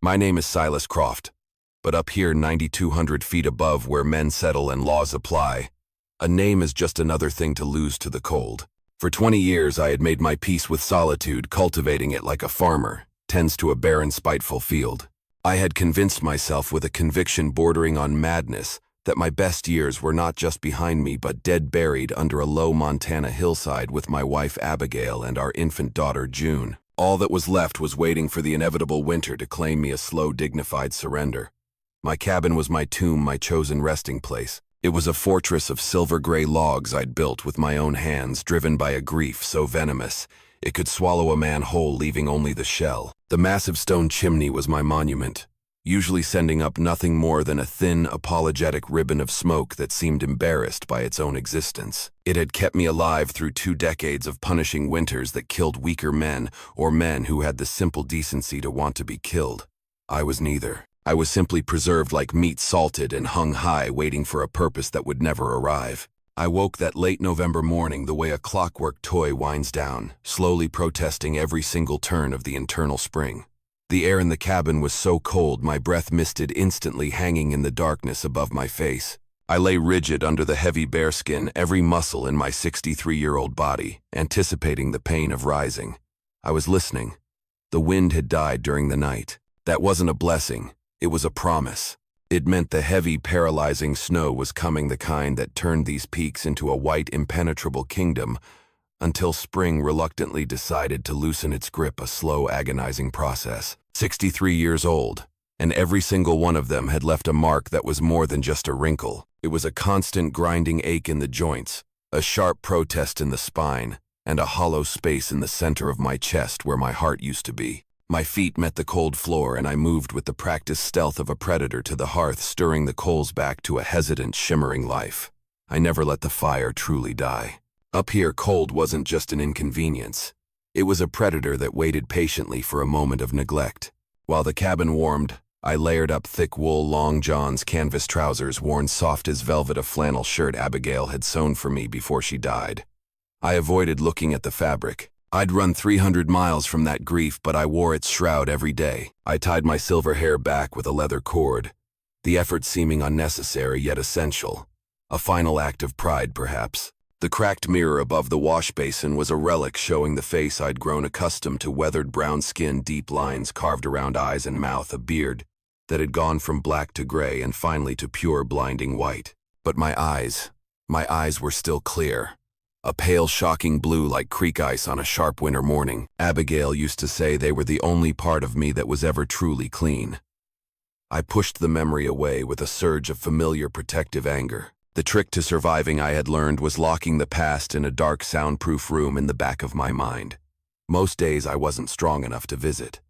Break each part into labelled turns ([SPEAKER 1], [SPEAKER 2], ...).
[SPEAKER 1] My name is Silas Croft, but up here 9,200 feet above where men settle and laws apply, a name is just another thing to lose to the cold. For 20 years I had made my peace with solitude, cultivating it like a farmer tends to a barren, spiteful field. I had convinced myself with a conviction bordering on madness that my best years were not just behind me but dead buried under a low Montana hillside with my wife Abigail and our infant daughter June. All that was left was waiting for the inevitable winter to claim me a slow, dignified surrender. My cabin was my tomb, my chosen resting place. It was a fortress of silver-gray logs I'd built with my own hands, driven by a grief so venomous it could swallow a man whole, leaving only the shell. The massive stone chimney was my monument, usually sending up nothing more than a thin, apologetic ribbon of smoke that seemed embarrassed by its own existence. It had kept me alive through 2 decades of punishing winters that killed weaker men, or men who had the simple decency to want to be killed. I was neither. I was simply preserved like meat, salted and hung high, waiting for a purpose that would never arrive. I woke that late November morning the way a clockwork toy winds down, slowly protesting every single turn of the internal spring. The air in the cabin was so cold my breath misted instantly, hanging in the darkness above my face. I lay rigid under the heavy bearskin, every muscle in my 63-year-old body, anticipating the pain of rising. I was listening. The wind had died during the night. That wasn't a blessing, it was a promise. It meant the heavy, paralyzing snow was coming, the kind that turned these peaks into a white, impenetrable kingdom, until spring reluctantly decided to loosen its grip, a slow, agonizing process. 63 years old, and every single one of them had left a mark that was more than just a wrinkle. It was a constant grinding ache in the joints, a sharp protest in the spine, and a hollow space in the center of my chest where my heart used to be. My feet met the cold floor, and I moved with the practiced stealth of a predator to the hearth, stirring the coals back to a hesitant, shimmering life. I never let the fire truly die. Up here, cold wasn't just an inconvenience. It was a predator that waited patiently for a moment of neglect. While the cabin warmed, I layered up thick wool long johns, canvas trousers worn soft as velvet, a flannel shirt Abigail had sewn for me before she died. I avoided looking at the fabric. I'd run 300 miles from that grief, but I wore its shroud every day. I tied my silver hair back with a leather cord, the effort seeming unnecessary yet essential. A final act of pride, perhaps. The cracked mirror above the wash basin was a relic, showing the face I'd grown accustomed to: weathered brown skin, deep lines carved around eyes and mouth, a beard that had gone from black to gray and finally to pure, blinding white. But my eyes were still clear. A pale, shocking blue like creek ice on a sharp winter morning. Abigail used to say they were the only part of me that was ever truly clean. I pushed the memory away with a surge of familiar, protective anger. The trick to surviving, I had learned, was locking the past in a dark, soundproof room in the back of my mind. Most days I wasn't strong enough to visit.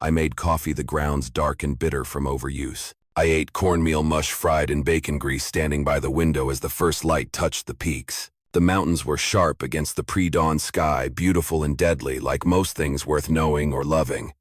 [SPEAKER 1] I made coffee, the grounds dark and bitter from overuse. I ate cornmeal mush fried in bacon grease, standing by the window as the first light touched the peaks. The mountains were sharp against the pre-dawn sky, beautiful and deadly, like most things worth knowing or loving.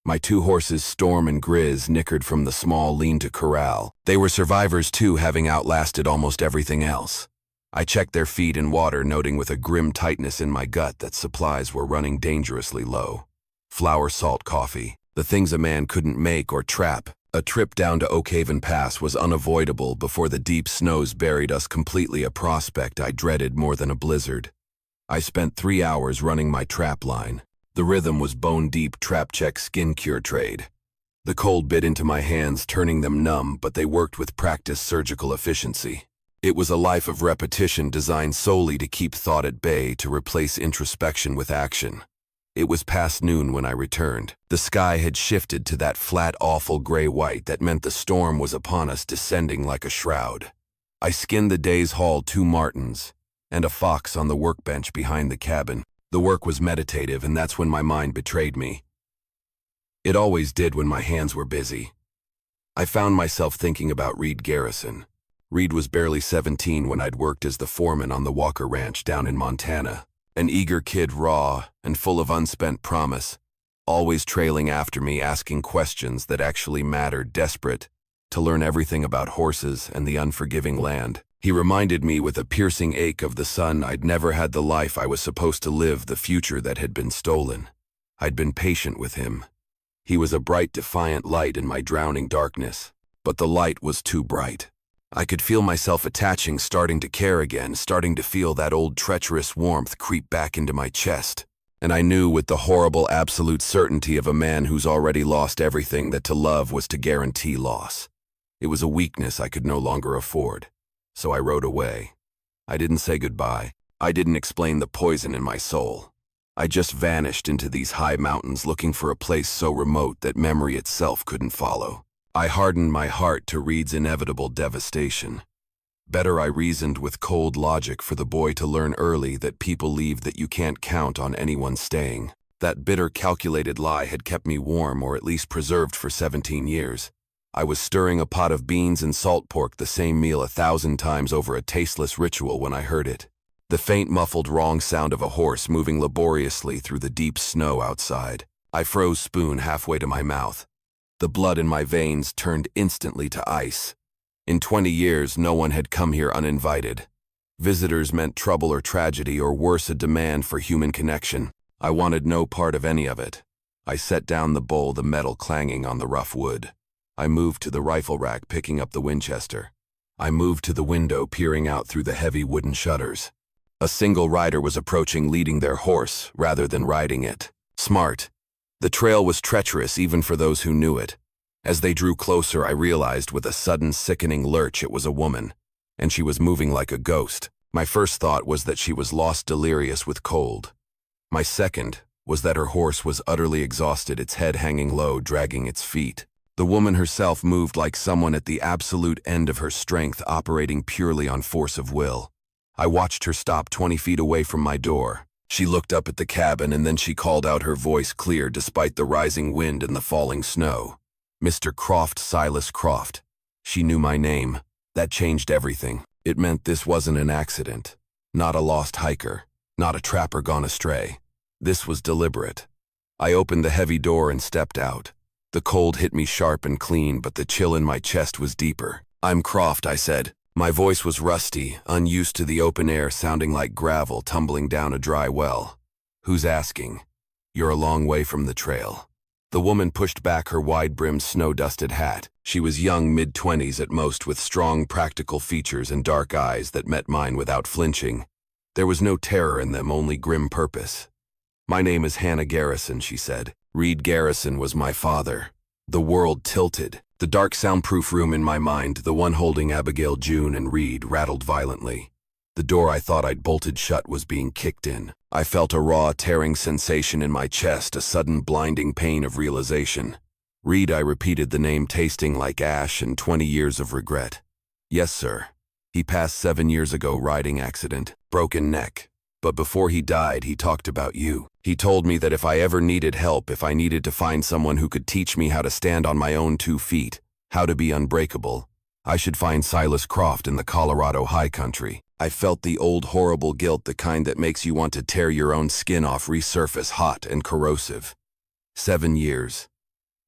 [SPEAKER 1] My 2 horses, Storm and Grizz, nickered from the small lean-to corral. They were survivors too, having outlasted almost everything else. I checked their feed and water, noting with a grim tightness in my gut that supplies were running dangerously low. Flour, salt, coffee, the things a man couldn't make or trap. A trip down to Oakhaven Pass was unavoidable before the deep snows buried us completely, a prospect I dreaded more than a blizzard. I spent 3 hours running my trap line. The rhythm was bone-deep trap check skin cure trade. The cold bit into my hands, turning them numb, but they worked with practiced surgical efficiency. It was a life of repetition designed solely to keep thought at bay, to replace introspection with action. It was past noon when I returned. The sky had shifted to that flat, awful gray-white that meant the storm was upon us, descending like a shroud. I skinned the day's haul, 2 martins, and a fox on the workbench behind the cabin. The work was meditative, and that's when my mind betrayed me. It always did when my hands were busy. I found myself thinking about Reed Garrison. Reed was barely 17 when I'd worked as the foreman on the Walker Ranch down in Montana. An eager kid, raw and full of unspent promise, always trailing after me, asking questions that actually mattered, desperate to learn everything about horses and the unforgiving land. He reminded me with a piercing ache of the son I'd never had, the life I was supposed to live, the future that had been stolen. I'd been patient with him. He was a bright, defiant light in my drowning darkness. But the light was too bright. I could feel myself attaching, starting to care again, starting to feel that old treacherous warmth creep back into my chest. And I knew with the horrible absolute certainty of a man who's already lost everything that to love was to guarantee loss. It was a weakness I could no longer afford. So I rode away. I didn't say goodbye. I didn't explain the poison in my soul. I just vanished into these high mountains looking for a place so remote that memory itself couldn't follow. I hardened my heart to Reed's inevitable devastation. Better, I reasoned with cold logic, for the boy to learn early that people leave, that you can't count on anyone staying. That bitter, calculated lie had kept me warm, or at least preserved, for 17 years. I was stirring a pot of beans and salt pork, the same meal 1,000 times over, a tasteless ritual, when I heard it. The faint, muffled, wrong sound of a horse moving laboriously through the deep snow outside. I froze, spoon halfway to my mouth. The blood in my veins turned instantly to ice. In 20 years, no one had come here uninvited. Visitors meant trouble or tragedy, or worse, a demand for human connection. I wanted no part of any of it. I set down the bowl, the metal clanging on the rough wood. I moved to the rifle rack, picking up the Winchester. I moved to the window, peering out through the heavy wooden shutters. A single rider was approaching, leading their horse rather than riding it. Smart. The trail was treacherous even for those who knew it. As they drew closer, I realized with a sudden, sickening lurch it was a woman, and she was moving like a ghost. My first thought was that she was lost, delirious with cold. My second was that her horse was utterly exhausted, its head hanging low, dragging its feet. The woman herself moved like someone at the absolute end of her strength, operating purely on force of will. I watched her stop 20 feet away from my door. She looked up at the cabin, and then she called out, her voice clear despite the rising wind and the falling snow. Mr. Croft, Silas Croft. She knew my name. That changed everything. It meant this wasn't an accident. Not a lost hiker. Not a trapper gone astray. This was deliberate. I opened the heavy door and stepped out. The cold hit me sharp and clean, but the chill in my chest was deeper. "I'm Croft," I said. My voice was rusty, unused to the open air, sounding like gravel tumbling down a dry well. "Who's asking? You're a long way from the trail." The woman pushed back her wide-brimmed, snow-dusted hat. She was young, mid-20s at most, with strong, practical features and dark eyes that met mine without flinching. There was no terror in them, only grim purpose. "My name is Hannah Garrison," she said. "Reed Garrison was my father." The world tilted. The dark, soundproof room in my mind, the one holding Abigail, June, and Reed, rattled violently. The door I thought I'd bolted shut was being kicked in. I felt a raw, tearing sensation in my chest, a sudden, blinding pain of realization. "Reed," I repeated, the name tasting like ash and 20 years of regret. "Yes, sir. He passed 7 years ago, riding accident, broken neck. But before he died, he talked about you. He told me that if I ever needed help, if I needed to find someone who could teach me how to stand on my own 2 feet, how to be unbreakable, I should find Silas Croft in the Colorado high country." I felt the old horrible guilt, the kind that makes you want to tear your own skin off, resurface, hot and corrosive. 7 years.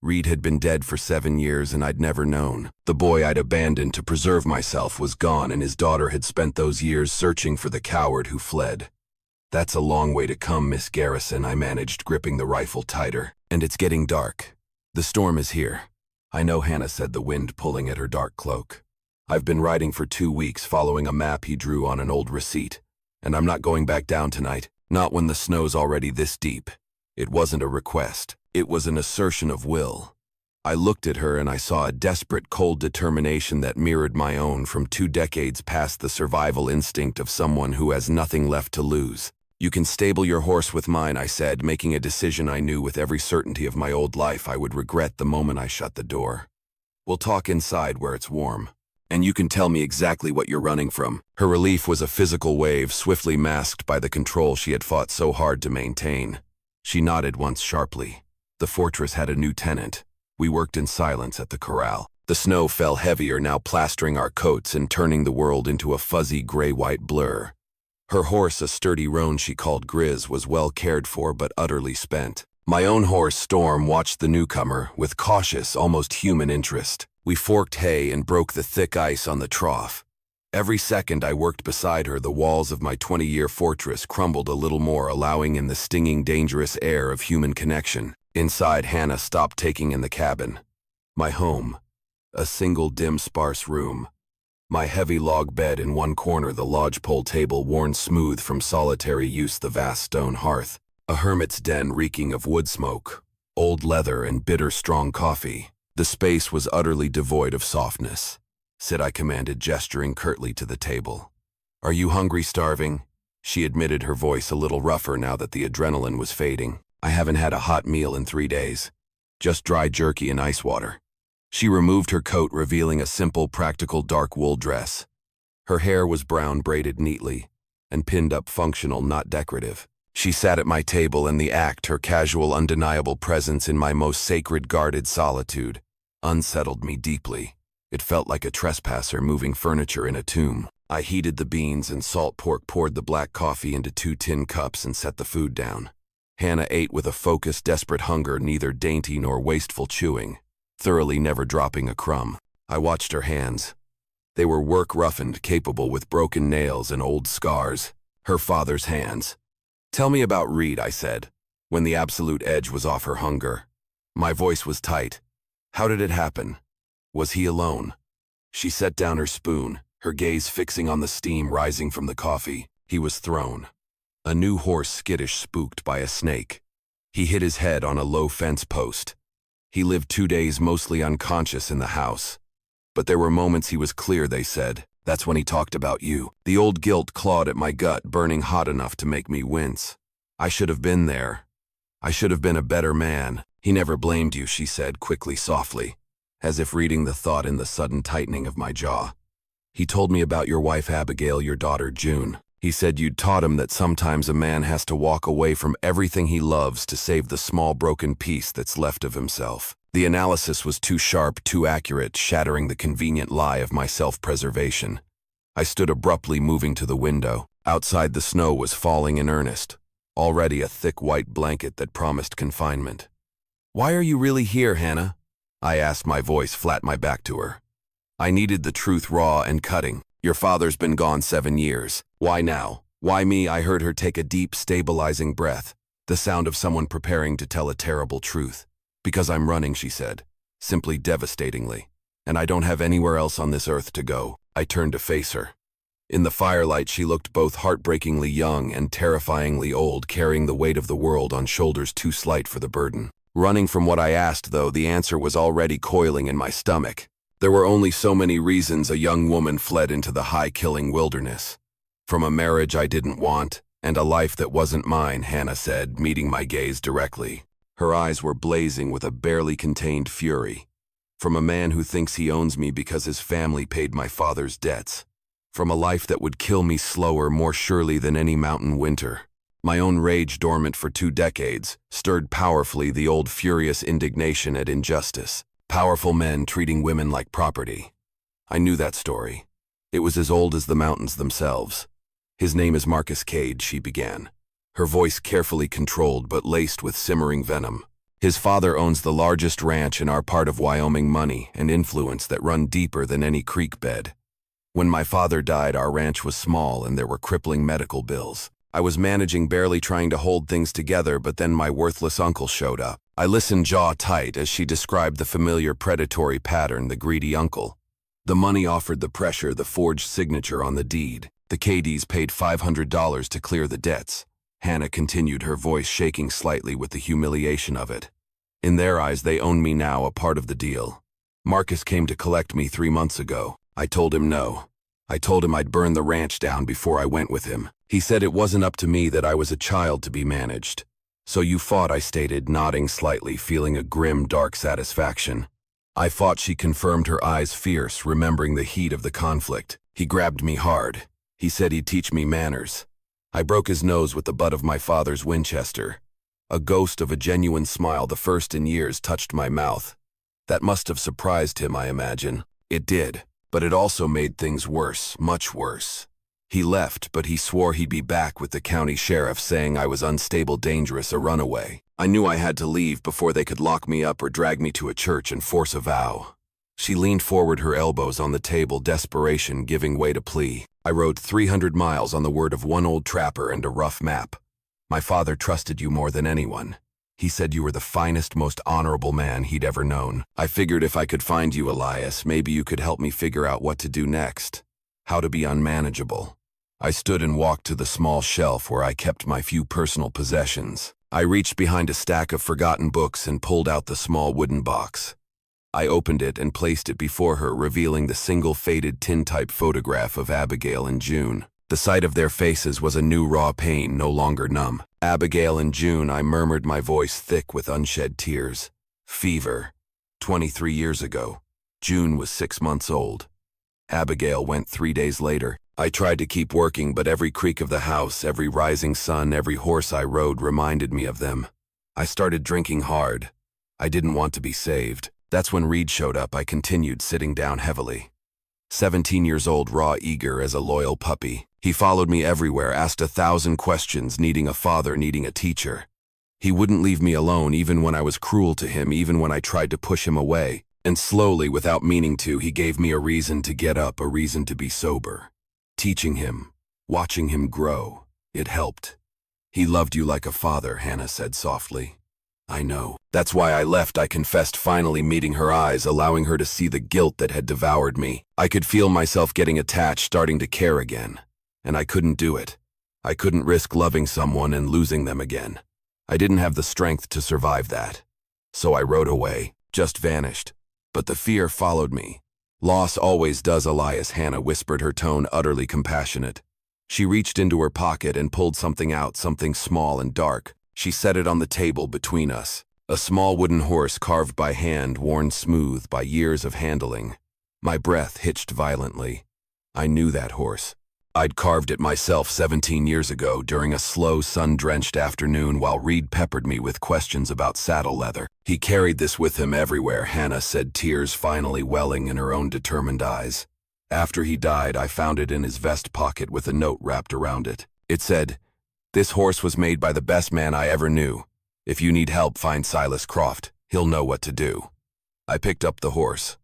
[SPEAKER 1] Reed had been dead for 7 years, and I'd never known. The boy I'd abandoned to preserve myself was gone, and his daughter had spent those years searching for the coward who fled. "That's a long way to come, Miss Garrison," I managed, gripping the rifle tighter. "And it's getting dark. The storm is here." "I know," Hannah said, the wind pulling at her dark cloak. "I've been riding for 2 weeks, following a map he drew on an old receipt. And I'm not going back down tonight, not when the snow's already this deep." It wasn't a request. It was an assertion of will. I looked at her, and I saw a desperate, cold determination that mirrored my own from 2 decades past, the survival instinct of someone who has nothing left to lose. "You can stable your horse with mine," I said, making a decision I knew with every certainty of my old life I would regret the moment I shut the door. "We'll talk inside where it's warm. And you can tell me exactly what you're running from." Her relief was a physical wave, swiftly masked by the control she had fought so hard to maintain. She nodded once sharply. The fortress had a new tenant. We worked in silence at the corral. The snow fell heavier, now plastering our coats and turning the world into a fuzzy gray-white blur. Her horse, a sturdy roan she called Grizz, was well cared for but utterly spent. My own horse, Storm, watched the newcomer with cautious, almost human interest. We forked hay and broke the thick ice on the trough. Every second I worked beside her, the walls of my 20-year fortress crumbled a little more, allowing in the stinging, dangerous air of human connection. Inside, Hannah stopped taking in the cabin. My home. A single dim, sparse room. My heavy log bed in one corner, the lodgepole table worn smooth from solitary use, the vast stone hearth. A hermit's den reeking of wood smoke, old leather, and bitter, strong coffee. The space was utterly devoid of softness. "Sit," I commanded, gesturing curtly to the table. "Are you hungry, starving?" She admitted, her voice a little rougher now that the adrenaline was fading. "I haven't had a hot meal in 3 days. Just dry jerky and ice water." She removed her coat, revealing a simple, practical dark wool dress. Her hair was brown, braided neatly, and pinned up, functional, not decorative. She sat at my table, and the act, her casual, undeniable presence in my most sacred, guarded solitude, unsettled me deeply. It felt like a trespasser moving furniture in a tomb. I heated the beans and salt pork, poured the black coffee into 2 tin cups, and set the food down. Hannah ate with a focused, desperate hunger, neither dainty nor wasteful chewing, thoroughly never dropping a crumb. I watched her hands. They were work-roughened, capable, with broken nails and old scars. Her father's hands. "Tell me about Reed," I said, when the absolute edge was off her hunger. My voice was tight. "How did it happen? Was he alone?" She set down her spoon, her gaze fixing on the steam rising from the coffee. "He was thrown. A new horse, skittish, spooked by a snake. He hit his head on a low fence post. He lived 2 days mostly unconscious in the house. But there were moments he was clear," they said. "That's when he talked about you." The old guilt clawed at my gut, burning hot enough to make me wince. I should have been there. I should have been a better man. "He never blamed you," she said, quickly, softly, as if reading the thought in the sudden tightening of my jaw. "He told me about your wife Abigail, your daughter June. He said you'd taught him that sometimes a man has to walk away from everything he loves to save the small broken piece that's left of himself." The analysis was too sharp, too accurate, shattering the convenient lie of my self-preservation. I stood abruptly, moving to the window. Outside, the snow was falling in earnest, already a thick white blanket that promised confinement. "Why are you really here, Hannah?" I asked, my voice flat, my back to her. I needed the truth raw and cutting. "Your father's been gone 7 years. Why now? Why me?" I heard her take a deep, stabilizing breath, the sound of someone preparing to tell a terrible truth. "Because I'm running," she said, simply, devastatingly. "And I don't have anywhere else on this earth to go." I turned to face her. In the firelight, she looked both heartbreakingly young and terrifyingly old, carrying the weight of the world on shoulders too slight for the burden. Running from what I asked, though, the answer was already coiling in my stomach. There were only so many reasons a young woman fled into the high-killing wilderness. From a marriage I didn't want, and a life that wasn't mine, Hannah said, meeting my gaze directly. Her eyes were blazing with a barely contained fury. "From a man who thinks he owns me because his family paid my father's debts. From a life that would kill me slower, more surely than any mountain winter." My own rage, dormant for 2 decades, stirred powerfully, the old furious indignation at injustice. Powerful men treating women like property. I knew that story. It was as old as the mountains themselves. "His name is Marcus Cade," she began, her voice carefully controlled but laced with simmering venom. "His father owns the largest ranch in our part of Wyoming, money and influence that run deeper than any creek bed. When my father died, our ranch was small and there were crippling medical bills. I was managing, barely trying to hold things together, but then my worthless uncle showed up." I listened, jaw tight, as she described the familiar predatory pattern, the greedy uncle. The money offered the pressure, the forged signature on the deed. The KDs paid $500 to clear the debts. Hannah continued, her voice shaking slightly with the humiliation of it. "In their eyes, they own me now, a part of the deal. Marcus came to collect me 3 months ago. I told him no. I told him I'd burn the ranch down before I went with him. He said it wasn't up to me, that I was a child to be managed. So you fought," I stated, nodding slightly, feeling a grim, dark satisfaction. "I fought," she confirmed, her eyes fierce, remembering the heat of the conflict. "He grabbed me hard. He said he'd teach me manners. I broke his nose with the butt of my father's Winchester." A ghost of a genuine smile, the first in years, touched my mouth. That must have surprised him, I imagine. It did, but it also made things worse, much worse. He left, but he swore he'd be back with the county sheriff, saying I was unstable, dangerous, a runaway. I knew I had to leave before they could lock me up or drag me to a church and force a vow. She leaned forward, her elbows on the table, desperation giving way to plea. "I rode 300 miles on the word of one old trapper and a rough map. My father trusted you more than anyone. He said you were the finest, most honorable man he'd ever known. I figured if I could find you, Elias, maybe you could help me figure out what to do next. How to be unmanageable. I stood and walked to the small shelf where I kept my few personal possessions. I reached behind a stack of forgotten books and pulled out the small wooden box. I opened it and placed it before her, revealing the single faded tintype photograph of Abigail and June. The sight of their faces was a new raw pain, no longer numb. Abigail and June, I murmured, my voice thick with unshed tears. Fever. 23 years ago. June was 6 months old. Abigail went 3 days later. I tried to keep working, but every creak of the house, every rising sun, every horse I rode reminded me of them. I started drinking hard. I didn't want to be saved. That's when Reed showed up. I continued, sitting down heavily. 17 years old, raw, eager as a loyal puppy. He followed me everywhere, asked 1,000 questions, needing a father, needing a teacher. He wouldn't leave me alone, even when I was cruel to him, even when I tried to push him away. And slowly, without meaning to, he gave me a reason to get up, a reason to be sober. Teaching him, watching him grow, it helped. He loved you like a father, Hannah said softly. I know. That's why I left, I confessed, finally meeting her eyes, allowing her to see the guilt that had devoured me. I could feel myself getting attached, starting to care again. And I couldn't do it. I couldn't risk loving someone and losing them again. I didn't have the strength to survive that. So I rode away, just vanished. But the fear followed me. Loss always does, Elias, Hannah whispered, her tone utterly compassionate. She reached into her pocket and pulled something out, something small and dark. She set it on the table between us. A small wooden horse carved by hand, worn smooth by years of handling. My breath hitched violently. I knew that horse. I'd carved it myself 17 years ago during a slow, sun-drenched afternoon while Reed peppered me with questions about saddle leather. He carried this with him everywhere, Hannah said, tears finally welling in her own determined eyes. After he died, I found it in his vest pocket with a note wrapped around it. It said, "This horse was made by the best man I ever knew. If you need help, find Silas Croft. He'll know what to do." I picked up the horse.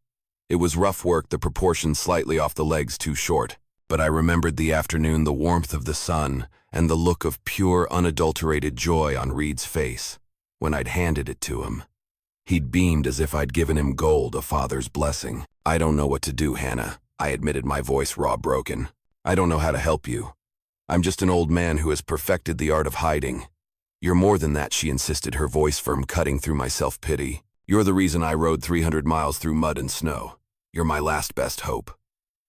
[SPEAKER 1] It was rough work, the proportions slightly off the legs, too short. But I remembered the afternoon, the warmth of the sun, and the look of pure, unadulterated joy on Reed's face when I'd handed it to him. He'd beamed as if I'd given him gold, a father's blessing. "I don't know what to do, Hannah," I admitted, my voice raw, broken. "I don't know how to help you. I'm just an old man who has perfected the art of hiding." "You're more than that," she insisted, her voice firm, cutting through my self-pity. "You're the reason I rode 300 miles through mud and snow. You're my last best hope."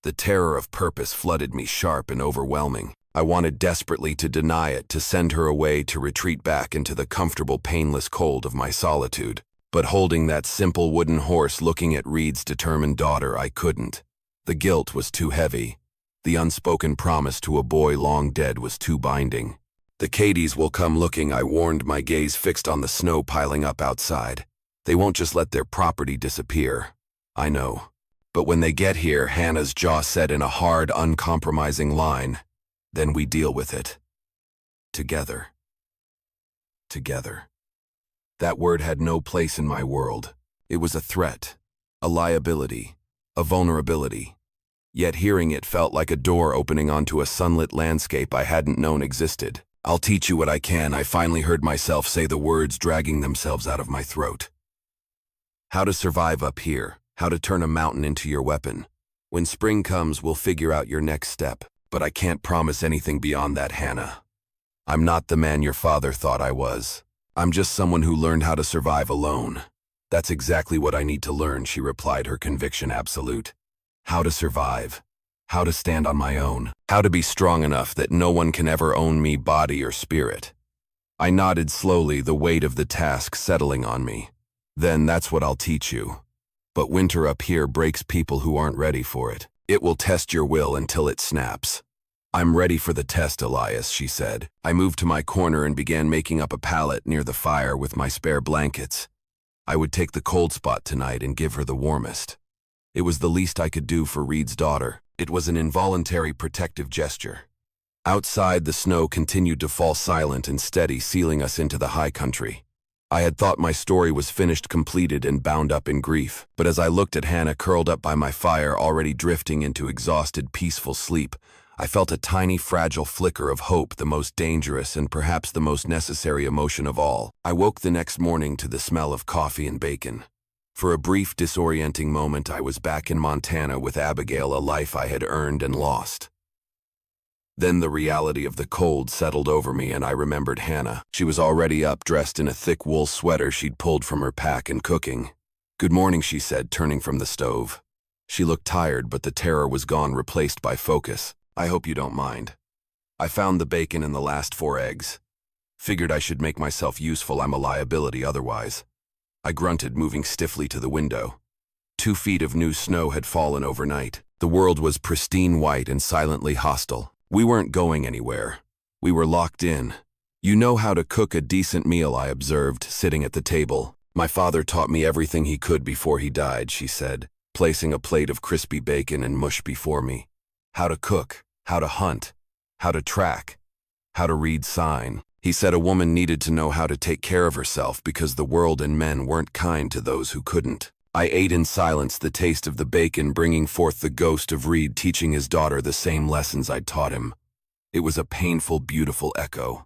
[SPEAKER 1] The terror of purpose flooded me, sharp and overwhelming. I wanted desperately to deny it, to send her away, to retreat back into the comfortable, painless cold of my solitude. But holding that simple wooden horse, looking at Reed's determined daughter, I couldn't. The guilt was too heavy. The unspoken promise to a boy long dead was too binding. "The Cadies will come looking," I warned, my gaze fixed on the snow piling up outside. "They won't just let their property disappear." "I know. But when they get here," Hannah's jaw set in a hard, uncompromising line, "then we deal with it. Together. Together." That word had no place in my world. It was a threat, a liability, a vulnerability. Yet hearing it felt like a door opening onto a sunlit landscape I hadn't known existed. "I'll teach you what I can," I finally heard myself say, the words dragging themselves out of my throat. "How to survive up here. How to turn a mountain into your weapon. When spring comes, we'll figure out your next step. But I can't promise anything beyond that, Hannah. I'm not the man your father thought I was. I'm just someone who learned how to survive alone." "That's exactly what I need to learn," she replied, her conviction absolute. "How to survive. How to stand on my own. How to be strong enough that no one can ever own me, body or spirit." I nodded slowly, the weight of the task settling on me. "Then that's what I'll teach you. But winter up here breaks people who aren't ready for it. It will test your will until it snaps." "I'm ready for the test, Elias," she said. I moved to my corner and began making up a pallet near the fire with my spare blankets. I would take the cold spot tonight and give her the warmest. It was the least I could do for Reed's daughter. It was an involuntary protective gesture. Outside, the snow continued to fall silent and steady, sealing us into the high country. I had thought my story was finished, completed, and bound up in grief. But as I looked at Hannah curled up by my fire, already drifting into exhausted, peaceful sleep, I felt a tiny, fragile flicker of hope, the most dangerous and perhaps the most necessary emotion of all. I woke the next morning to the smell of coffee and bacon. For a brief, disorienting moment, I was back in Montana with Abigail, a life I had earned and lost. Then the reality of the cold settled over me, and I remembered Hannah. She was already up, dressed in a thick wool sweater she'd pulled from her pack and cooking. "Good morning," she said, turning from the stove. She looked tired, but the terror was gone, replaced by focus. "I hope you don't mind. I found the bacon and the last 4 eggs. Figured I should make myself useful. I'm a liability otherwise." I grunted, moving stiffly to the window. 2 feet of new snow had fallen overnight. The world was pristine white and silently hostile. We weren't going anywhere. We were locked in. "You know how to cook a decent meal," I observed, sitting at the table. "My father taught me everything he could before he died," she said, placing a plate of crispy bacon and mush before me. "How to cook, how to hunt, how to track, how to read sign. He said a woman needed to know how to take care of herself because the world and men weren't kind to those who couldn't." I ate in silence, the taste of the bacon bringing forth the ghost of Reed teaching his daughter the same lessons I'd taught him. It was a painful, beautiful echo.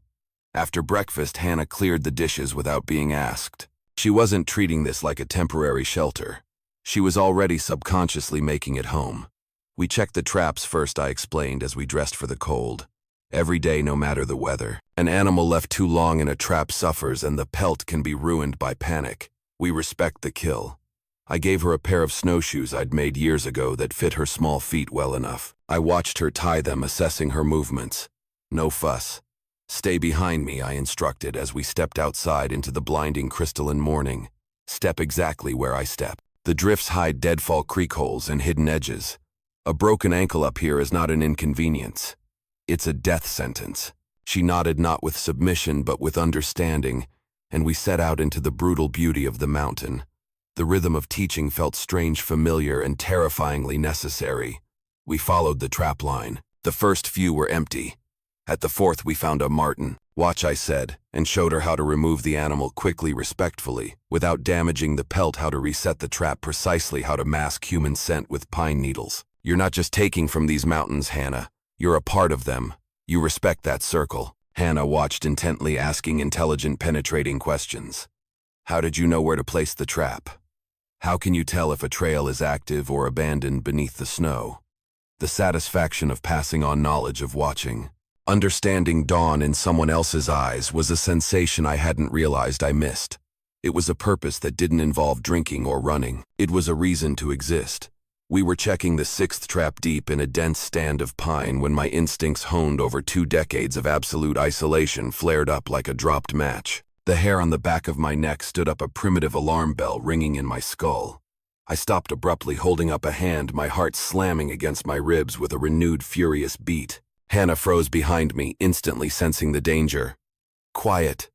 [SPEAKER 1] After breakfast, Hannah cleared the dishes without being asked. She wasn't treating this like a temporary shelter. She was already subconsciously making it home. "We checked the traps first," I explained as we dressed for the cold. "Every day, no matter the weather. An animal left too long in a trap suffers, and the pelt can be ruined by panic. We respect the kill." I gave her a pair of snowshoes I'd made years ago that fit her small feet well enough. I watched her tie them, assessing her movements. "No fuss. Stay behind me," I instructed as we stepped outside into the blinding crystalline morning. "Step exactly where I step. The drifts hide deadfall creek holes and hidden edges. A broken ankle up here is not an inconvenience. It's a death sentence." She nodded, not with submission but with understanding, and we set out into the brutal beauty of the mountain. The rhythm of teaching felt strange, familiar, and terrifyingly necessary. We followed the trap line. The first few were empty. At the 4th, we found a marten. "Watch," I said, and showed her how to remove the animal quickly, respectfully, without damaging the pelt, how to reset the trap precisely, how to mask human scent with pine needles. "You're not just taking from these mountains, Hannah. You're a part of them. You respect that circle." Hannah watched intently, asking intelligent, penetrating questions. "How did you know where to place the trap? How can you tell if a trail is active or abandoned beneath the snow?" The satisfaction of passing on knowledge, of watching. Understanding dawn in someone else's eyes was a sensation I hadn't realized I missed. It was a purpose that didn't involve drinking or running. It was a reason to exist. We were checking the 6th trap deep in a dense stand of pine when my instincts, honed over 2 decades of absolute isolation, flared up like a dropped match. The hair on the back of my neck stood up, a primitive alarm bell ringing in my skull. I stopped abruptly, holding up a hand, my heart slamming against my ribs with a renewed, furious beat. Hannah froze behind me, instantly sensing the danger. "Quiet.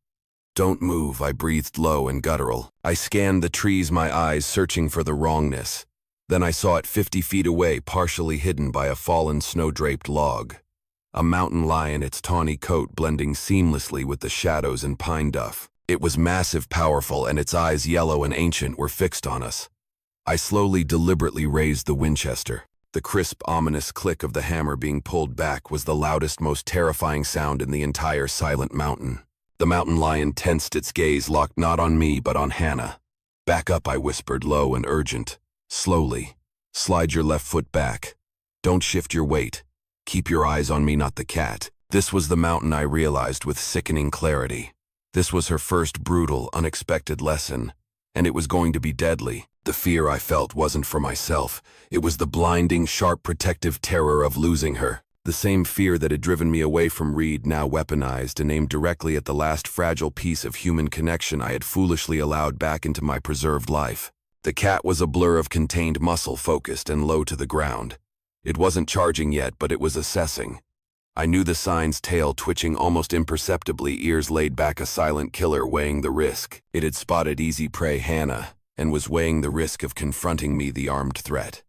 [SPEAKER 1] Don't move," I breathed low and guttural. I scanned the trees, my eyes searching for the wrongness. Then I saw it 50 feet away, partially hidden by a fallen snow-draped log. A mountain lion, its tawny coat blending seamlessly with the shadows and pine duff. It was massive, powerful, and its eyes, yellow and ancient, were fixed on us. I slowly, deliberately raised the Winchester. The crisp, ominous click of the hammer being pulled back was the loudest, most terrifying sound in the entire silent mountain. The mountain lion tensed, its gaze locked not on me but on Hannah. "Back up," I whispered, low and urgent. "Slowly. Slide your left foot back. Don't shift your weight. Keep your eyes on me, not the cat." This was the mountain, I realized with sickening clarity. This was her first brutal, unexpected lesson, and it was going to be deadly. The fear I felt wasn't for myself. It was the blinding, sharp, protective terror of losing her. The same fear that had driven me away from Reed, now weaponized and aimed directly at the last fragile piece of human connection I had foolishly allowed back into my preserved life. The cat was a blur of contained muscle, focused and low to the ground. It wasn't charging yet, but it was assessing. I knew the signs, tail twitching almost imperceptibly, ears laid back, a silent killer weighing the risk. It had spotted easy prey, Hannah, and was weighing the risk of confronting me, the armed threat.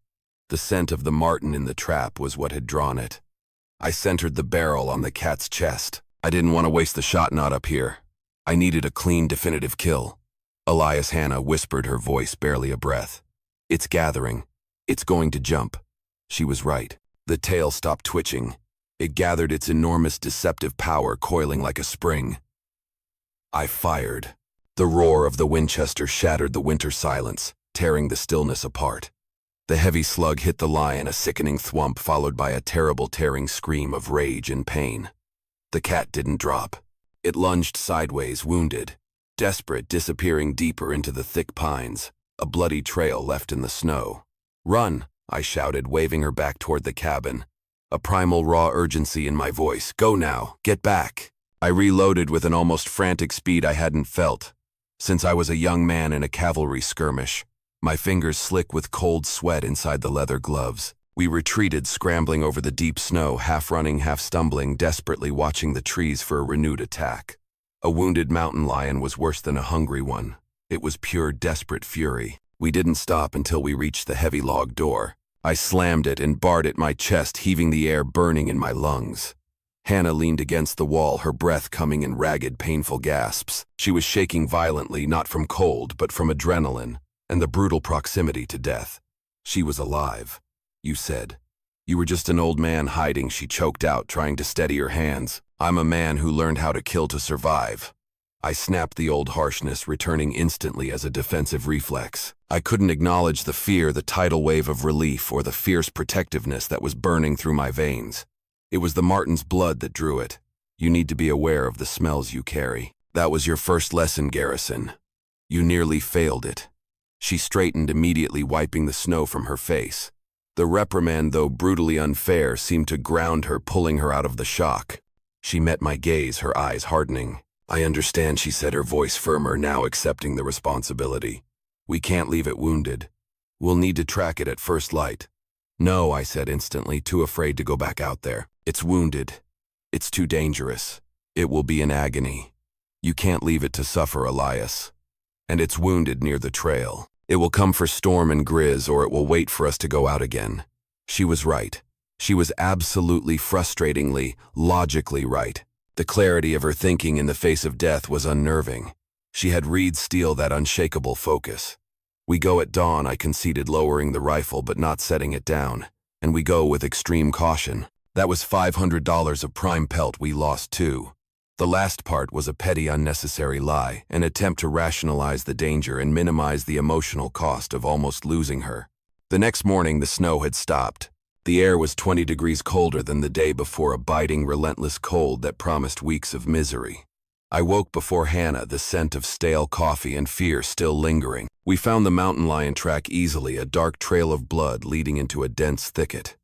[SPEAKER 1] The scent of the marten in the trap was what had drawn it. I centered the barrel on the cat's chest. I didn't want to waste the shot, not up here. I needed a clean, definitive kill. "Elias," Hannah whispered, her voice barely a breath. "It's gathering. It's going to jump." She was right. The tail stopped twitching. It gathered its enormous deceptive power coiling like a spring. I fired. The roar of the Winchester shattered the winter silence, tearing the stillness apart. The heavy slug hit the lion, a sickening thwump followed by a terrible tearing scream of rage and pain. The cat didn't drop. It lunged sideways, wounded, desperate, disappearing deeper into the thick pines, a bloody trail left in the snow. "Run!" I shouted, waving her back toward the cabin, a primal raw urgency in my voice. "Go now! Get back!" I reloaded with an almost frantic speed I hadn't felt since I was a young man in a cavalry skirmish, my fingers slick with cold sweat inside the leather gloves. We retreated, scrambling over the deep snow, half running, half stumbling, desperately watching the trees for a renewed attack. A wounded mountain lion was worse than a hungry one. It was pure, desperate fury. We didn't stop until we reached the heavy log door. I slammed it and barred at my chest, heaving the air burning in my lungs. Hannah leaned against the wall, her breath coming in ragged, painful gasps. She was shaking violently, not from cold, but from adrenaline and the brutal proximity to death. "She was alive," you said. "You were just an old man hiding," she choked out, trying to steady her hands. "I'm a man who learned how to kill to survive." I snapped the old harshness, returning instantly as a defensive reflex. I couldn't acknowledge the fear, the tidal wave of relief, or the fierce protectiveness that was burning through my veins. It was the marten's blood that drew it. You need to be aware of the smells you carry. That was your first lesson, Garrison. You nearly failed it. She straightened, immediately wiping the snow from her face. The reprimand, though brutally unfair, seemed to ground her, pulling her out of the shock. She met my gaze, her eyes hardening. "I understand," she said, her voice firmer, now accepting the responsibility. "We can't leave it wounded. We'll need to track it at first light." "No," I said instantly, too afraid to go back out there. "It's wounded. It's too dangerous. It will be in agony. You can't leave it to suffer, Elias. And it's wounded near the trail. It will come for Storm and Grizz, or it will wait for us to go out again." She was right. She was absolutely, frustratingly, logically right. The clarity of her thinking in the face of death was unnerving. She had Reed steal that unshakable focus. "We go at dawn," I conceded, lowering the rifle but not setting it down. "And we go with extreme caution." That was $500 of prime pelt we lost too. The last part was a petty, unnecessary lie, an attempt to rationalize the danger and minimize the emotional cost of almost losing her. The next morning the snow had stopped. The air was 20 degrees colder than the day before, a biting, relentless cold that promised weeks of misery. I woke before Hannah, the scent of stale coffee and fear still lingering. We found the mountain lion track easily, a dark trail of blood leading into a dense thicket.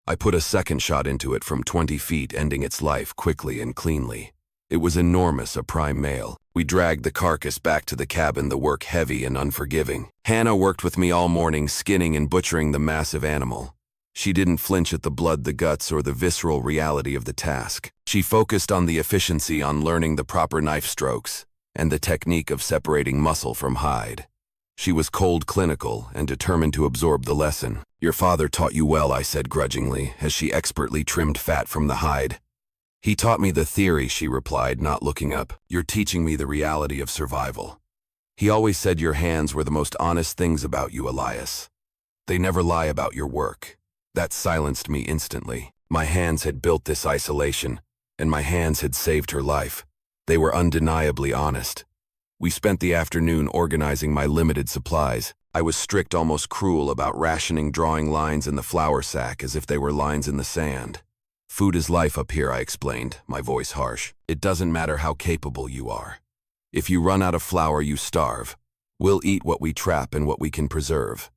[SPEAKER 1] I put a second shot into it from 20 feet, ending its life quickly and cleanly. It was enormous, a prime male. We dragged the carcass back to the cabin, the work heavy and unforgiving. Hannah worked with me all morning, skinning and butchering the massive animal. She didn't flinch at the blood, the guts, or the visceral reality of the task. She focused on the efficiency, on learning the proper knife strokes, and the technique of separating muscle from hide. She was cold, clinical, and determined to absorb the lesson. "Your father taught you well," I said grudgingly, as she expertly trimmed fat from the hide. "He taught me the theory," she replied, not looking up. "You're teaching me the reality of survival. He always said your hands were the most honest things about you, Elias. They never lie about your work." That silenced me instantly. My hands had built this isolation, and my hands had saved her life. They were undeniably honest. We spent the afternoon organizing my limited supplies. I was strict, almost cruel, about rationing, drawing lines in the flour sack as if they were lines in the sand. "Food is life up here," I explained, my voice harsh. "It doesn't matter how capable you are. If you run out of flour, you starve. We'll eat what we trap and what we can preserve.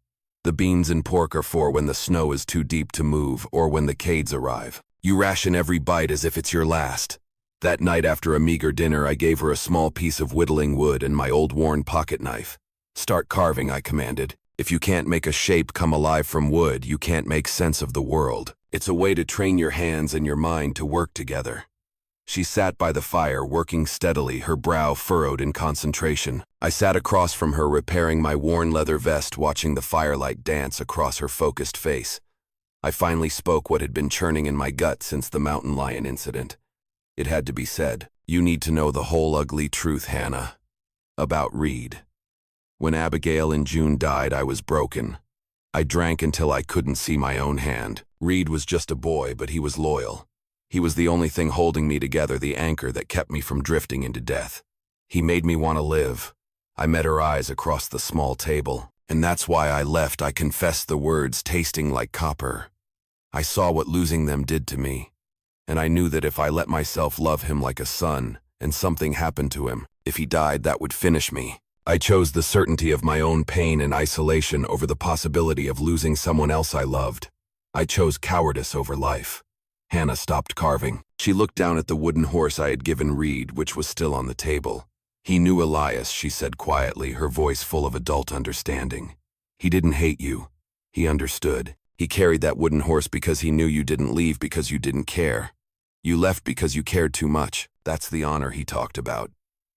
[SPEAKER 1] The beans and pork are for when the snow is too deep to move or when the Cades arrive. You ration every bite as if it's your last." That night, after a meager dinner, I gave her a small piece of whittling wood and my old worn pocket knife. "Start carving," I commanded. "If you can't make a shape come alive from wood, you can't make sense of the world. It's a way to train your hands and your mind to work together." She sat by the fire, working steadily, her brow furrowed in concentration. I sat across from her, repairing my worn leather vest, watching the firelight dance across her focused face. I finally spoke what had been churning in my gut since the mountain lion incident. It had to be said. "You need to know the whole ugly truth, Hannah. About Reed. When Abigail in June died, I was broken. I drank until I couldn't see my own hand. Reed was just a boy, but he was loyal. He was the only thing holding me together, the anchor that kept me from drifting into death. He made me want to live. I met her eyes across the small table, and that's why I left. I confessed the words tasting like copper. I saw what losing them did to me, and I knew that if I let myself love him like a son, and something happened to him, if he died, that would finish me. I chose the certainty of my own pain and isolation over the possibility of losing someone else I loved. I chose cowardice over life. Hannah stopped carving. She looked down at the wooden horse I had given Reed, which was still on the table. "He knew Elias," she said quietly, her voice full of adult understanding. "He didn't hate you. He understood. He carried that wooden horse because he knew you didn't leave because you didn't care. You left because you cared too much. That's the honor he talked about.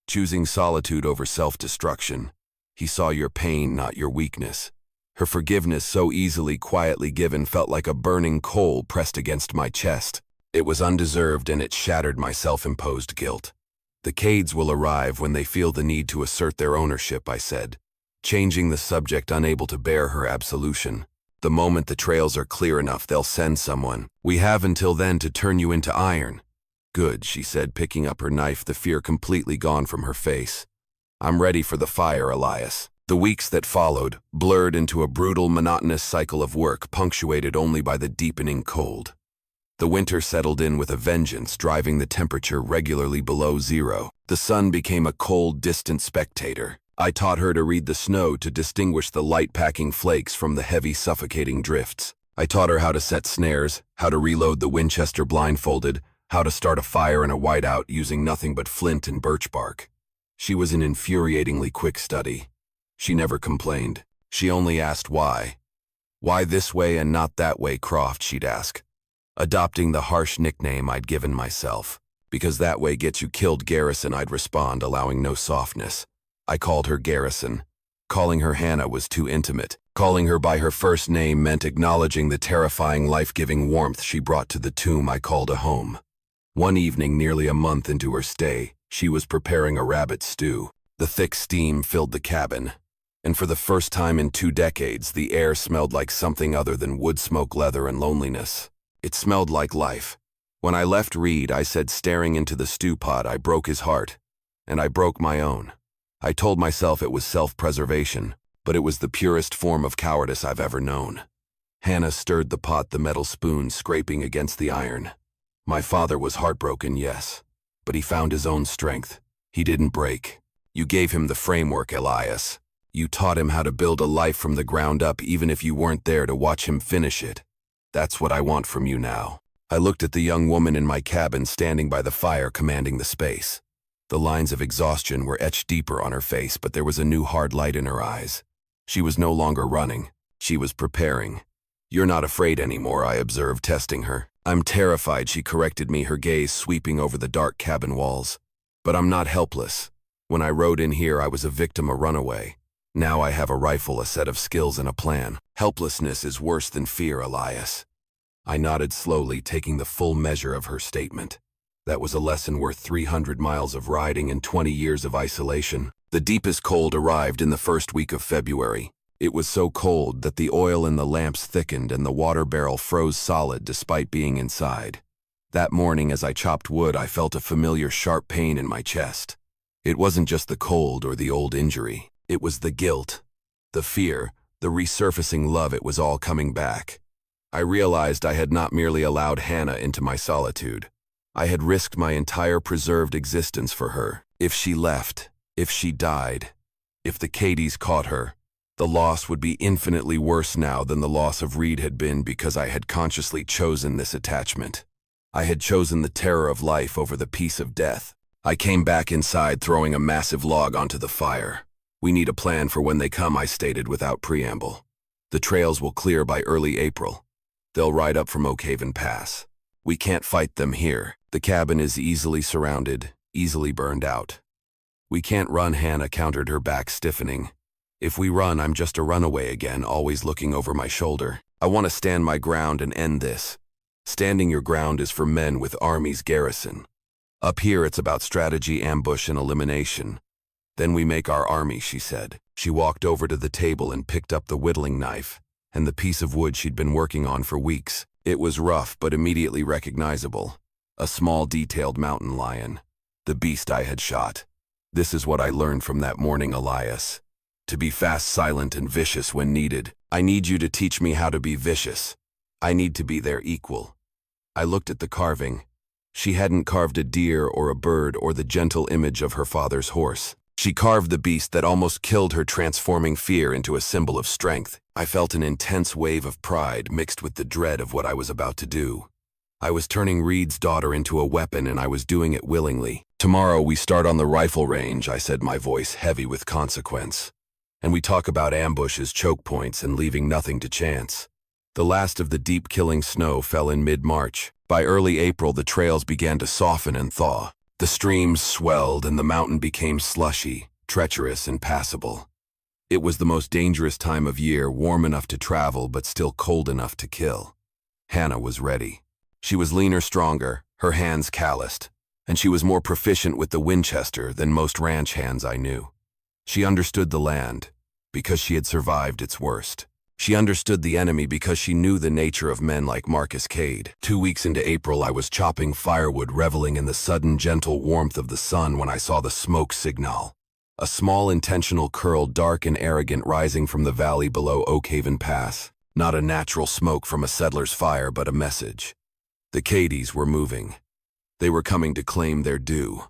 [SPEAKER 1] Choosing solitude over self-destruction. He saw your pain, not your weakness." Her forgiveness, so easily, quietly given, felt like a burning coal pressed against my chest. It was undeserved, and it shattered my self-imposed guilt. "The Cades will arrive when they feel the need to assert their ownership," I said, changing the subject, unable to bear her absolution. "The moment the trails are clear enough, they'll send someone. We have until then to turn you into iron." "Good," she said, picking up her knife, the fear completely gone from her face. "I'm ready for the fire, Elias." The weeks that followed blurred into a brutal, monotonous cycle of work, punctuated only by the deepening cold. The winter settled in with a vengeance, driving the temperature regularly below zero. The sun became a cold, distant spectator. I taught her to read the snow, to distinguish the light-packing flakes from the heavy, suffocating drifts. I taught her how to set snares, how to reload the Winchester blindfolded, how to start a fire in a whiteout using nothing but flint and birch bark. She was an infuriatingly quick study. She never complained. She only asked why. "Why this way and not that way, Croft?" she'd ask, adopting the harsh nickname I'd given myself. "Because that way gets you killed, Garrison," I'd respond, allowing no softness. I called her Garrison. Calling her Hannah was too intimate. Calling her by her first name meant acknowledging the terrifying, life-giving warmth she brought to the tomb I called a home. One evening, nearly a month into her stay, she was preparing a rabbit stew. The thick steam filled the cabin, and for the first time in 2 decades, the air smelled like something other than wood smoke, leather, and loneliness. It smelled like life. When I left Reed, I said, staring into the stew pot, I broke his heart, and I broke my own. I told myself it was self-preservation, but it was the purest form of cowardice I've ever known. Hannah stirred the pot, the metal spoon scraping against the iron. "My father was heartbroken, yes, but he found his own strength. He didn't break. You gave him the framework, Elias. You taught him how to build a life from the ground up, even if you weren't there to watch him finish it. That's what I want from you now." I looked at the young woman in my cabin, standing by the fire, commanding the space. The lines of exhaustion were etched deeper on her face, but there was a new hard light in her eyes. She was no longer running. She was preparing. "You're not afraid anymore," I observed, testing her. "I'm terrified," she corrected me, her gaze sweeping over the dark cabin walls. "But I'm not helpless. When I rode in here, I was a victim, a runaway. Now I have a rifle, a set of skills, and a plan. Helplessness is worse than fear, Elias." I nodded slowly, taking the full measure of her statement. That was a lesson worth 300 miles of riding and 20 years of isolation. The deepest cold arrived in the first week of February. It was so cold that the oil in the lamps thickened and the water barrel froze solid despite being inside. That morning, as I chopped wood, I felt a familiar sharp pain in my chest. It wasn't just the cold or the old injury. It was the guilt, the fear, the resurfacing love. It was all coming back. I realized I had not merely allowed Hannah into my solitude. I had risked my entire preserved existence for her. If she left, if she died, if the Cades caught her, the loss would be infinitely worse now than the loss of Reed had been, because I had consciously chosen this attachment. I had chosen the terror of life over the peace of death. I came back inside, throwing a massive log onto the fire. "We need a plan for when they come," I stated without preamble. "The trails will clear by early April. They'll ride up from Oak Haven Pass. We can't fight them here. The cabin is easily surrounded, easily burned out." "We can't run," Hannah countered, her back stiffening. "If we run, I'm just a runaway again, always looking over my shoulder. I want to stand my ground and end this. Standing your ground is for men with armies, Garrison. Up here, it's about strategy, ambush, and elimination. Then we make our army," she said. She walked over to the table and picked up the whittling knife and the piece of wood she'd been working on for weeks. It was rough, but immediately recognizable. A small, detailed mountain lion. The beast I had shot. This is what I learned from that morning, Elias. To be fast, silent, and vicious when needed. I need you to teach me how to be vicious. I need to be their equal. I looked at the carving. She hadn't carved a deer or a bird or the gentle image of her father's horse. She carved the beast that almost killed her, transforming fear into a symbol of strength. I felt an intense wave of pride mixed with the dread of what I was about to do. I was turning Reed's daughter into a weapon, and I was doing it willingly. Tomorrow we start on the rifle range, I said, my voice heavy with consequence. And we talk about ambushes, choke points, and leaving nothing to chance. The last of the deep killing snow fell in mid-March. By early April, the trails began to soften and thaw. The streams swelled and the mountain became slushy, treacherous, and passable. It was the most dangerous time of year, warm enough to travel but still cold enough to kill. Hannah was ready. She was leaner, stronger, her hands calloused, and she was more proficient with the Winchester than most ranch hands I knew. She understood the land because she had survived its worst. She understood the enemy because she knew the nature of men like Marcus Cade. 2 weeks into April, I was chopping firewood, reveling in the sudden gentle warmth of the sun when I saw the smoke signal. A small intentional curl, dark and arrogant, rising from the valley below Oakhaven Pass. Not a natural smoke from a settler's fire, but a message. The Cadies were moving. They were coming to claim their due.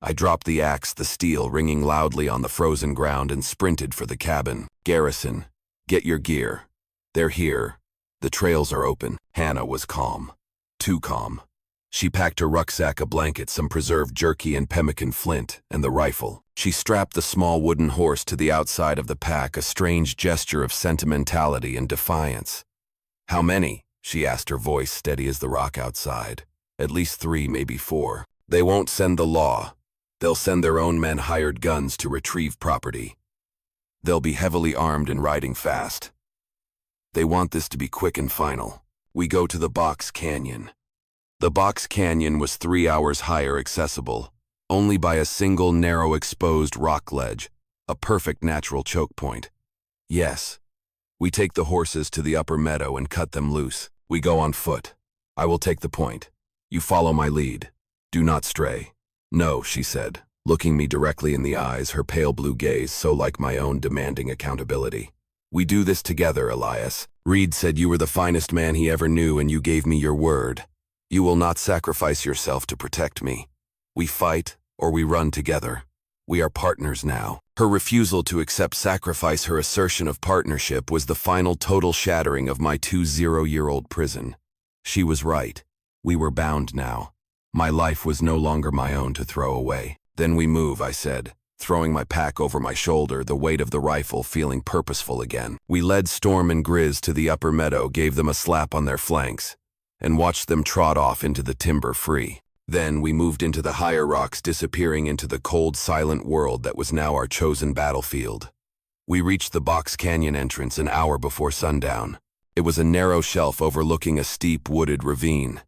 [SPEAKER 1] I dropped the axe, the steel ringing loudly on the frozen ground, and sprinted for the cabin. Garrison, get your gear. They're here. The trails are open. Hannah was calm. Too calm. She packed her rucksack, a blanket, some preserved jerky and pemmican flint, and the rifle. She strapped the small wooden horse to the outside of the pack, a strange gesture of sentimentality and defiance. How many? She asked, her voice steady as the rock outside. At least 3, maybe 4. They won't send the law. They'll send their own men, hired guns to retrieve property. They'll be heavily armed and riding fast. They want this to be quick and final. We go to the Box Canyon. The Box Canyon was 3 hours higher, accessible only by a single narrow exposed rock ledge, a perfect natural choke point. Yes. We take the horses to the upper meadow and cut them loose. We go on foot. I will take the point. You follow my lead. Do not stray. No, she said, looking me directly in the eyes, her pale blue gaze so like my own, demanding accountability. We do this together, Elias. Reed said you were the finest man he ever knew, and you gave me your word. You will not sacrifice yourself to protect me. We fight or we run together. We are partners now. Her refusal to accept sacrifice, her assertion of partnership, was the final total shattering of my 20-year-old prison. She was right. We were bound now. My life was no longer my own to throw away. Then we move, I said, throwing my pack over my shoulder, the weight of the rifle feeling purposeful again. We led Storm and Grizz to the upper meadow, gave them a slap on their flanks, and watched them trot off into the timber free. Then we moved into the higher rocks, disappearing into the cold, silent world that was now our chosen battlefield. We reached the Box Canyon entrance an hour before sundown. It was a narrow shelf overlooking a steep, wooded ravine.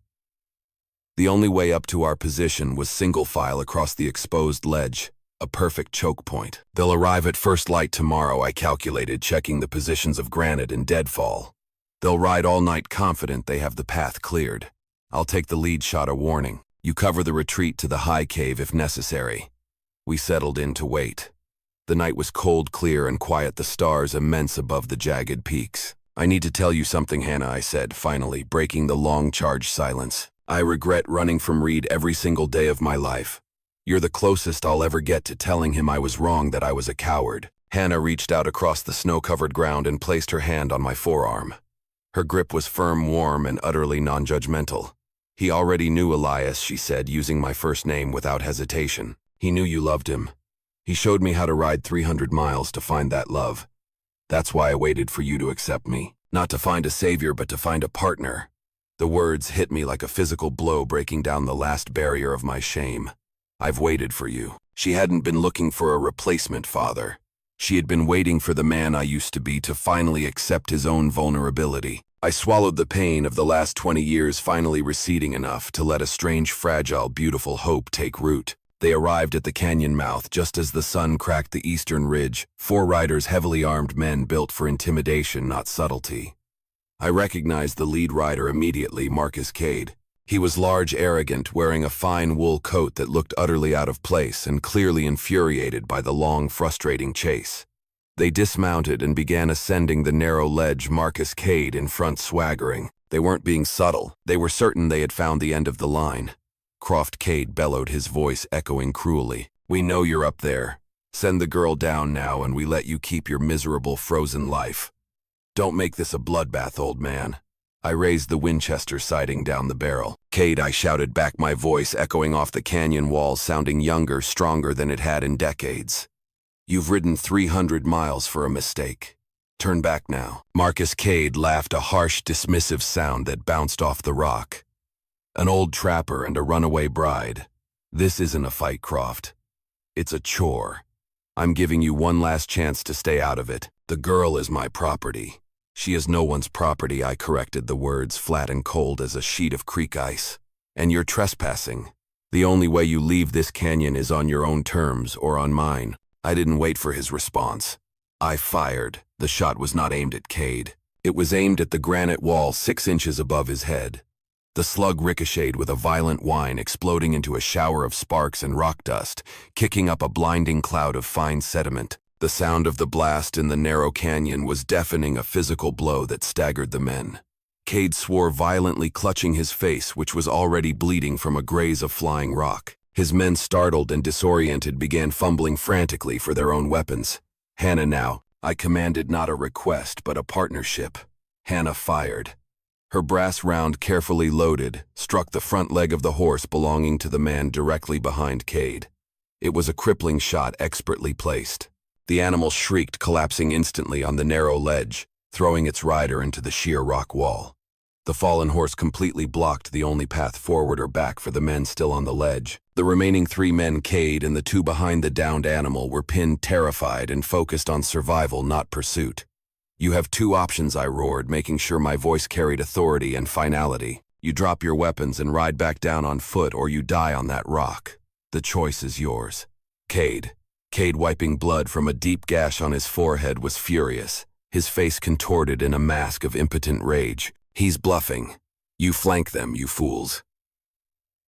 [SPEAKER 1] The only way up to our position was single file across the exposed ledge, a perfect choke point. They'll arrive at first light tomorrow, I calculated, checking the positions of granite and deadfall. They'll ride all night, confident they have the path cleared. I'll take the lead shot, a warning. You cover the retreat to the high cave if necessary. We settled in to wait. The night was cold, clear, and quiet, the stars immense above the jagged peaks. I need to tell you something, Hannah, I said, finally, breaking the long charged silence. I regret running from Reed every single day of my life. You're the closest I'll ever get to telling him I was wrong, that I was a coward. Hannah reached out across the snow-covered ground and placed her hand on my forearm. Her grip was firm, warm, and utterly non-judgmental. He already knew Elias, she said, using my first name without hesitation. He knew you loved him. He showed me how to ride 300 miles to find that love. That's why I waited for you to accept me. Not to find a savior, but to find a partner. The words hit me like a physical blow, breaking down the last barrier of my shame. I've waited for you. She hadn't been looking for a replacement father. She had been waiting for the man I used to be to finally accept his own vulnerability. I swallowed the pain of the last 20 years, finally receding enough to let a strange, fragile, beautiful hope take root. They arrived at the canyon mouth just as the sun cracked the eastern ridge, 4 riders, heavily armed men built for intimidation, not subtlety. I recognized the lead rider immediately, Marcus Cade. He was large, arrogant, wearing a fine wool coat that looked utterly out of place and clearly infuriated by the long, frustrating chase. They dismounted and began ascending the narrow ledge, Marcus Cade in front swaggering. They weren't being subtle. They were certain they had found the end of the line. Croft Cade bellowed, his voice echoing cruelly. "We know you're up there. Send the girl down now and we let you keep your miserable frozen life. Don't make this a bloodbath, old man." I raised the Winchester, sighting down the barrel. "Cade," I shouted back, my voice echoing off the canyon walls, sounding younger, stronger than it had in decades. "You've ridden 300 miles for a mistake. Turn back now." Marcus Cade laughed, a harsh, dismissive sound that bounced off the rock. "An old trapper and a runaway bride. This isn't a fight, Croft. It's a chore. I'm giving you one last chance to stay out of it. The girl is my property." "She is no one's property," I corrected, the words flat and cold as a sheet of creek ice. "And you're trespassing. The only way you leave this canyon is on your own terms or on mine." I didn't wait for his response. I fired. The shot was not aimed at Cade. It was aimed at the granite wall 6 inches above his head. The slug ricocheted with a violent whine, exploding into a shower of sparks and rock dust, kicking up a blinding cloud of fine sediment. The sound of the blast in the narrow canyon was deafening, a physical blow that staggered the men. Cade swore violently, clutching his face, which was already bleeding from a graze of flying rock. His men, startled and disoriented, began fumbling frantically for their own weapons. "Hannah now," I commanded, not a request, but a partnership. Hannah fired. Her brass round, carefully loaded, struck the front leg of the horse belonging to the man directly behind Cade. It was a crippling shot, expertly placed. The animal shrieked, collapsing instantly on the narrow ledge, throwing its rider into the sheer rock wall. The fallen horse completely blocked the only path forward or back for the men still on the ledge. The remaining 3 men, Cade and the 2 behind the downed animal, were pinned, terrified, and focused on survival, not pursuit. "You have 2 options," I roared, making sure my voice carried authority and finality. "You drop your weapons and ride back down on foot, or you die on that rock. The choice is yours." Cade, wiping blood from a deep gash on his forehead, was furious, his face contorted in a mask of impotent rage. "He's bluffing. You flank them, you fools.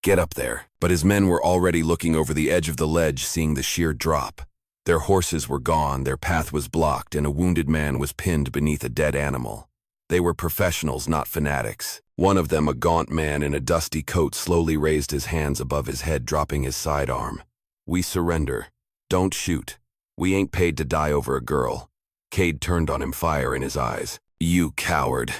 [SPEAKER 1] Get up there." But his men were already looking over the edge of the ledge, seeing the sheer drop. Their horses were gone, their path was blocked, and a wounded man was pinned beneath a dead animal. They were professionals, not fanatics. One of them, a gaunt man in a dusty coat, slowly raised his hands above his head, dropping his sidearm. "We surrender. Don't shoot. We ain't paid to die over a girl." Cade turned on him, fire in his eyes. "You coward.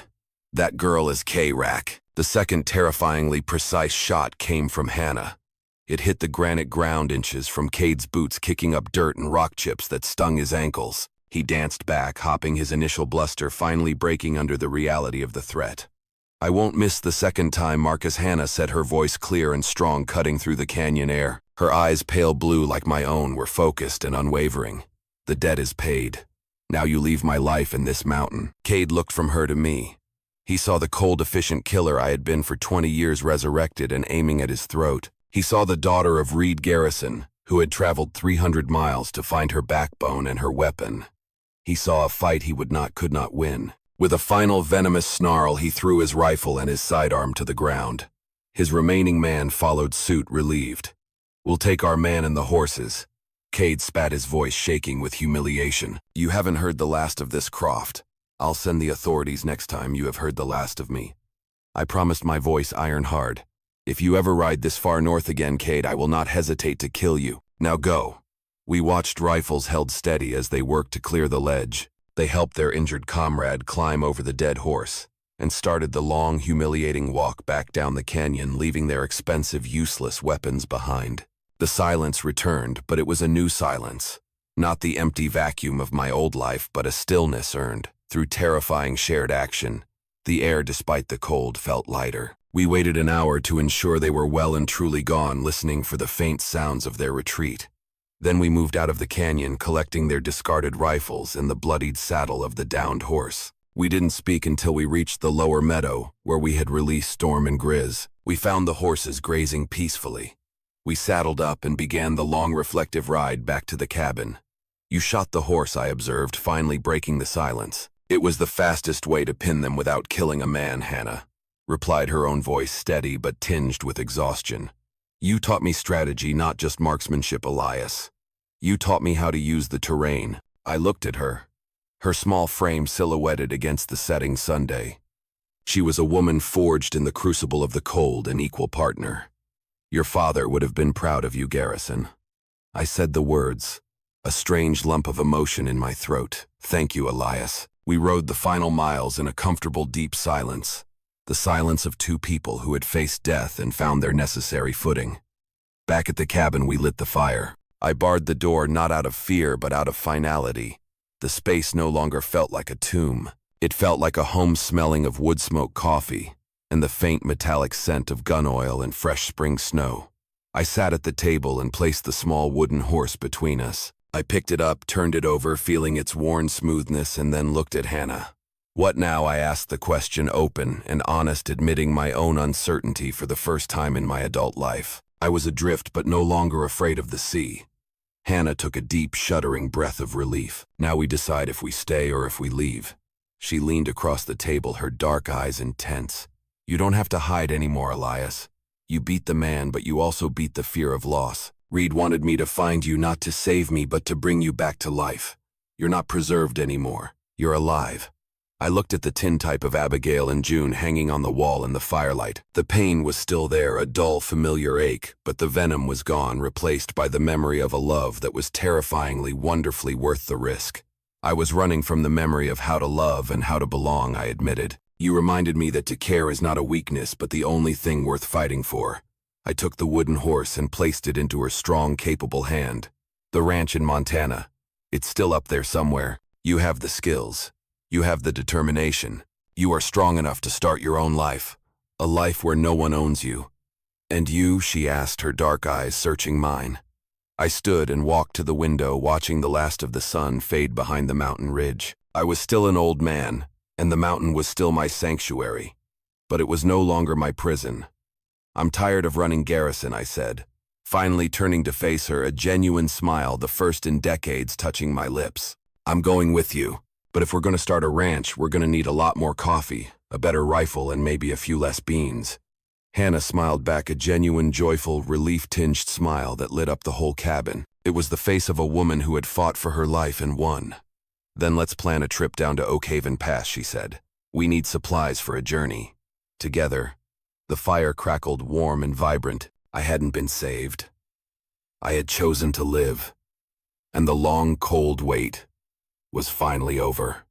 [SPEAKER 1] That girl is K-Rack." The second terrifyingly precise shot came from Hannah. It hit the granite ground inches from Cade's boots, kicking up dirt and rock chips that stung his ankles. He danced back, hopping his initial bluster, finally breaking under the reality of the threat. "I won't miss the second time, Marcus," Hannah said, her voice clear and strong, cutting through the canyon air. Her eyes, pale blue like my own, were focused and unwavering. "The debt is paid. Now you leave my life in this mountain." Cade looked from her to me. He saw the cold, efficient killer I had been for 20 years resurrected and aiming at his throat. He saw the daughter of Reed Garrison, who had traveled 300 miles to find her backbone and her weapon. He saw a fight he could not win. With a final venomous snarl, he threw his rifle and his sidearm to the ground. His remaining man followed suit, relieved. "We'll take our man and the horses." Cade spat, his voice shaking with humiliation. "You haven't heard the last of this, Croft. I'll send the authorities next time you have heard the last of me." I promised, my voice iron hard. "If you ever ride this far north again, Cade, I will not hesitate to kill you. Now go." We watched, rifles held steady, as they worked to clear the ledge. They helped their injured comrade climb over the dead horse, and started the long, humiliating walk back down the canyon, leaving their expensive, useless weapons behind. The silence returned, but it was a new silence. Not the empty vacuum of my old life, but a stillness earned through terrifying shared action. The air, despite the cold, felt lighter. We waited an hour to ensure they were well and truly gone, listening for the faint sounds of their retreat. Then we moved out of the canyon, collecting their discarded rifles and the bloodied saddle of the downed horse. We didn't speak until we reached the lower meadow, where we had released Storm and Grizz. We found the horses grazing peacefully. We saddled up and began the long, reflective ride back to the cabin. "You shot the horse," I observed, finally breaking the silence. "It was the fastest way to pin them without killing a man, Hannah." replied her own voice, steady but tinged with exhaustion. You taught me strategy, not just marksmanship, Elias. You taught me how to use the terrain. I looked at her, her small frame silhouetted against the setting Sunday. She was a woman forged in the crucible of the cold, an equal partner. Your father would have been proud of you, Garrison. I said the words, a strange lump of emotion in my throat. Thank you, Elias. We rode the final miles in a comfortable, deep silence, the silence of two people who had faced death and found their necessary footing. Back at the cabin, we lit the fire. I barred the door not out of fear but out of finality. The space no longer felt like a tomb. It felt like a home smelling of wood smoke, coffee, and the faint metallic scent of gun oil and fresh spring snow. I sat at the table and placed the small wooden horse between us. I picked it up, turned it over, feeling its worn smoothness, and then looked at Hannah. What now? I asked the question, open and honest, admitting my own uncertainty for the first time in my adult life. I was adrift but no longer afraid of the sea. Hannah took a deep, shuddering breath of relief. Now we decide if we stay or if we leave. She leaned across the table, her dark eyes intense. You don't have to hide anymore, Elias. You beat the man, but you also beat the fear of loss. Reed wanted me to find you, not to save me, but to bring you back to life. You're not preserved anymore. You're alive. I looked at the tintype of Abigail and June hanging on the wall in the firelight. The pain was still there, a dull, familiar ache, but the venom was gone, replaced by the memory of a love that was terrifyingly, wonderfully worth the risk. I was running from the memory of how to love and how to belong, I admitted. You reminded me that to care is not a weakness, but the only thing worth fighting for. I took the wooden horse and placed it into her strong, capable hand. The ranch in Montana. It's still up there somewhere. You have the skills. You have the determination. You are strong enough to start your own life. A life where no one owns you. And you? She asked, her dark eyes searching mine. I stood and walked to the window, watching the last of the sun fade behind the mountain ridge. I was still an old man, and the mountain was still my sanctuary. But it was no longer my prison. I'm tired of running, Garrison, I said, finally turning to face her, a genuine smile, the first in decades, touching my lips. I'm going with you. But if we're going to start a ranch, we're going to need a lot more coffee, a better rifle, and maybe a few less beans. Hannah smiled back, a genuine, joyful, relief-tinged smile that lit up the whole cabin. It was the face of a woman who had fought for her life and won. Then let's plan a trip down to Oak Haven Pass, she said. We need supplies for a journey. Together, the fire crackled warm and vibrant. I hadn't been saved. I had chosen to live. And the long, cold wait was finally over.